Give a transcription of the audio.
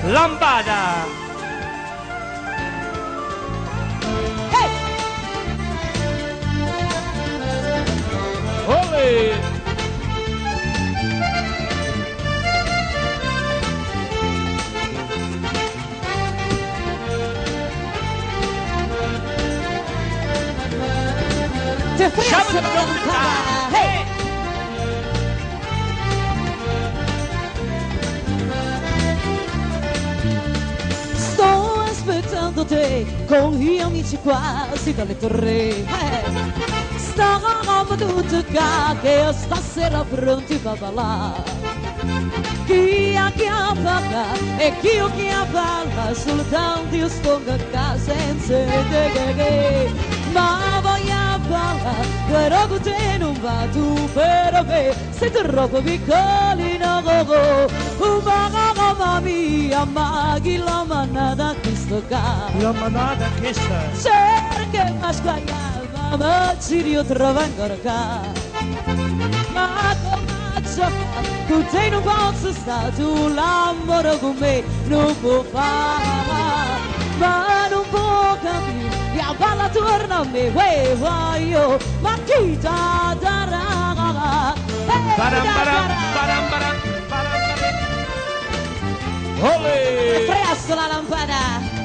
Lambada. Hey! Olè. Te fresso la lampada! Hey! Sto aspettando te con gli amici quasi dalle torri. Stavamo tutti qua che stasera pronti per ballare. Chi ha chiamata e chi ho chiamata soltanto io sto a casa senza te. Ma voglio ballare, però con te non va tu per me. Sei troppo piccolino, mamma mia, ma chi l'ha mandata a questo caso? La manata questa. Cerca ma sbagliava, ma ci ritrovo ancora qua. Ma come gioca, con te non posso stare, tu l'amore con me non può fare. Ma non può capire, la balla torna a me, voglio, ma chi t'ha darà? Baram baram baram baram baram. Olè. Fresso la lampada!